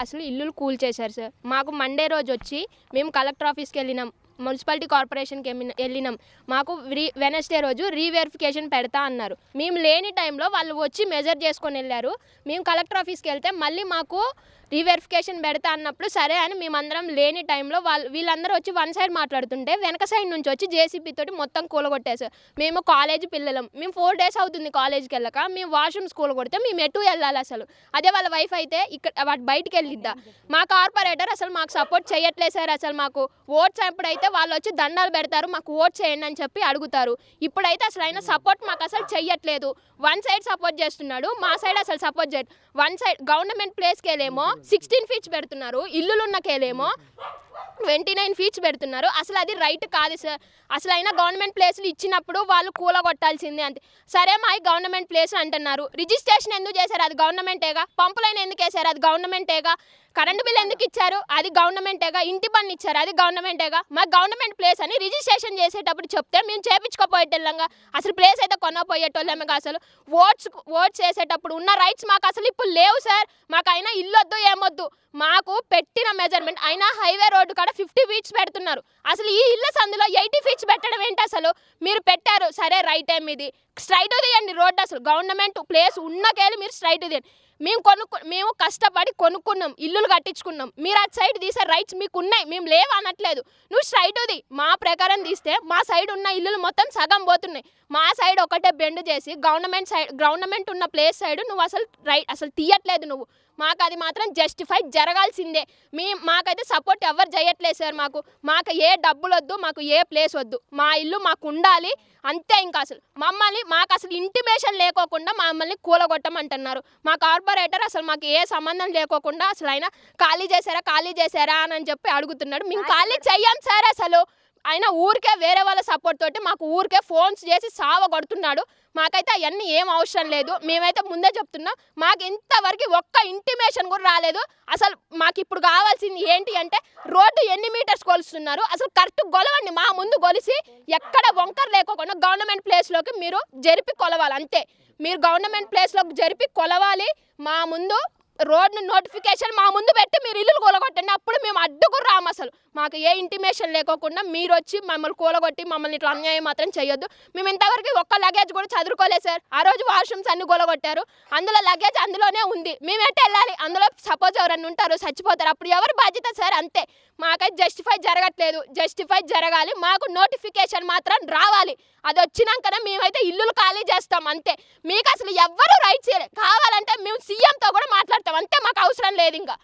అసలు ఇల్లులు కూల్చేశారు సార్. మాకు మండే రోజు వచ్చి మేము కలెక్టర్ ఆఫీస్కి వెళ్ళినాం, మున్సిపాలిటీ కార్పొరేషన్కి వెళ్ళినాం. మాకు వెనస్డే రోజు రీవెరిఫికేషన్ పెడతా అన్నారు. మేము లేని టైంలో వాళ్ళు వచ్చి మెజర్ చేసుకొని వెళ్ళారు. మేము కలెక్టర్ ఆఫీస్కి వెళ్తే మళ్ళీ మాకు రీవెరిఫికేషన్ పెడతా అన్నప్పుడు సరే అని మేమందరం లేని టైంలో వీళ్ళందరూ వచ్చి వన్ సైడ్ మాట్లాడుతుంటే వెనక సైడ్ నుంచి వచ్చి జేసీబీ తోటి మొత్తం కూలగొట్టేశారు. మేము కాలేజీ పిల్లలం, మేము 4 days అవుతుంది కాలేజీకి వెళ్ళక, మేము వాష్రూమ్స్ కూలగొడితే మేము ఎటు వెళ్ళాలి అసలు? అదే వాళ్ళ వైఫ్ అయితే ఇక్కడ వాటి బయటికి వెళ్ళిద్దా? మా కార్పొరేటర్ అసలు మాకు సపోర్ట్ చేయట్లేదు సార్. అసలు మాకు ఓట్స్ ఎప్పుడైతే వాళ్ళు వచ్చి దండాలు పెడతారు, మాకు ఓట్ చేయండి అని చెప్పి అడుగుతారు. ఇప్పుడైతే అసలు ఆయన సపోర్ట్ మాకు అసలు చెయ్యట్లేదు. వన్ సైడ్ సపోర్ట్ చేస్తున్నాడు, మా సైడ్ అసలు సపోర్ట్ చేయడు. వన్ సైడ్ గవర్నమెంట్ ప్లేస్కి వెళ్ళేమో 16 feet పెడుతున్నారు, ఇల్లులున్నకేలేమో 29 feet పెడుతున్నారు. అసలు అది రైట్ కాదు సార్. అసలు అయినా గవర్నమెంట్ ప్లేస్లు ఇచ్చినప్పుడు వాళ్ళు కూలగొట్టాల్సిందే అంతే. సరే మా గవర్నమెంట్ ప్లేస్ అంటున్నారు, రిజిస్ట్రేషన్ ఎందుకు చేశారు? అది గవర్నమెంటేగా. పంపులైన ఎందుకు వేశారు? అది గవర్నమెంటేగా. కరెంటు బిల్ ఎందుకు ఇచ్చారు? అది గవర్నమెంటేగా. ఇంటి పన్ను ఇచ్చారు, అది గవర్నమెంటేగా. మా గవర్నమెంట్ ప్లేస్ అని రిజిస్ట్రేషన్ చేసేటప్పుడు చెప్తే మేము చేపించుకోపోయేటోళ్ళంగా. అసలు ప్లేస్ అయితే కొనపోయేటోళ్ళమే. అసలు ఓట్స్ వేసేటప్పుడు ఉన్న రైట్స్ మాకు అసలు ఇప్పుడు లేవు సార్. మాకు అయినా ఇల్లు వద్దు ఏమొద్దు, మాకు పెట్టిన మెజర్మెంట్ అయినా హైవే రోడ్డు కాడ 50 feet పెడుతున్నారు. అసలు ఈ ఇళ్ళ సందులో 80 feet పెట్టడం ఏంటి? అసలు మీరు పెట్టారు సరే, రైట్ టైం ఇది, స్ట్రైట్ తీయండి రోడ్డు. అసలు గవర్నమెంట్ ప్లేస్ ఉన్నకేళి మీరు స్ట్రైట్ తీయండి. మేము కష్టపడి కొనుక్కున్నాం, ఇల్లులు కట్టించుకున్నాం. మీరు అటు సైడ్ తీసే రైట్స్ మీకు ఉన్నాయి, మేము లేవు అనట్లేదు. నువ్వు స్ట్రైట్ది మా ప్రకారం తీస్తే మా సైడ్ ఉన్న ఇల్లులు మొత్తం సగం పోతున్నాయి. మా సైడ్ ఒకటే బెండ్ చేసి గవర్నమెంట్ ఉన్న ప్లేస్ సైడ్ నువ్వు అసలు తీయట్లేదు నువ్వు. మాకు అది మాత్రం జస్టిఫై జరగాల్సిందే. మాకైతే సపోర్ట్ ఎవరు చేయట్లేదు సార్. మాకు ఏ డబ్బులు వద్దు, మాకు ఏ ప్లేస్ వద్దు, మా ఇల్లు మాకు ఉండాలి అంతే. ఇంకా అసలు మాకు అసలు ఇంటిమేషన్ లేకోకుండా మమ్మల్ని కూలగొట్టమంటున్నారు. మా కార్పొరేటర్ అసలు మాకు ఏ సంబంధం లేకోకుండా అసలు ఆయన ఖాళీ చేశారా అని చెప్పి అడుగుతున్నాడు. మేము ఖాళీ చెయ్యం సార్. అసలు ఆయన ఊరికే వేరే వాళ్ళ సపోర్ట్ తోటి మాకు ఊరికే ఫోన్స్ చేసి సావగొడుతున్నాడు. మాకైతే అవన్నీ ఏం అవసరం లేదు. మేమైతే ముందే చెప్తున్నాం, మాకు ఇంతవరకు ఒక్క ఇంటిమేషన్ కూడా రాలేదు. అసలు మాకు ఇప్పుడు కావాల్సింది ఏంటి అంటే, రోడ్డు ఎన్ని మీటర్స్ కొలుస్తున్నారు అసలు కరెక్ట్ కొలవండి. మా ముందు కొలిసి ఎక్కడ వంకర్ లేకోకుండా గవర్నమెంట్ ప్లేస్లోకి మీరు జరిపి కొలవాలి అంతే. మీరు గవర్నమెంట్ ప్లేస్లోకి జరిపి కొలవాలి. మా ముందు రోడ్ను నోటిఫికేషన్ మా ముందు పెట్టి మీరు ఇల్లులు కూలగొట్టండి, అప్పుడు మేము అడ్డుకు రాము. అసలు మాకు ఏ ఇంటిమేషన్ లేకోకుండా మీరు వచ్చి మమ్మల్ని కూలగొట్టి మమ్మల్ని ఇట్లా అన్యాయం మాత్రం చేయొద్దు. మేము ఇంతవరకు ఒక్క లగేజ్ కూడా చదువుకోలేదు సార్. ఆ రోజు వాష్రూమ్స్ అన్ని కూలగొట్టారు, అందులో లగేజ్ అందులోనే ఉంది. మేమైతే వెళ్ళాలి, అందులో సపోజ్ ఎవరన్నా ఉంటారు చచ్చిపోతారు, అప్పుడు ఎవరు బాధ్యత సార్? అంతే. మాకైతే జస్టిఫై జరగట్లేదు, జస్టిఫై జరగాలి. మాకు నోటిఫికేషన్ మాత్రం రావాలి. అది వచ్చినాకనే మేమైతే ఇల్లులు ఖాళీ చేస్తాం అంతే. మీకు అసలు ఎవ్వరూ రైట్స్ కావాలంటే మేము సీఎంతో కూడా మాట్లాడతాం అంతే. మాకు అవసరం లేదు ఇంకా.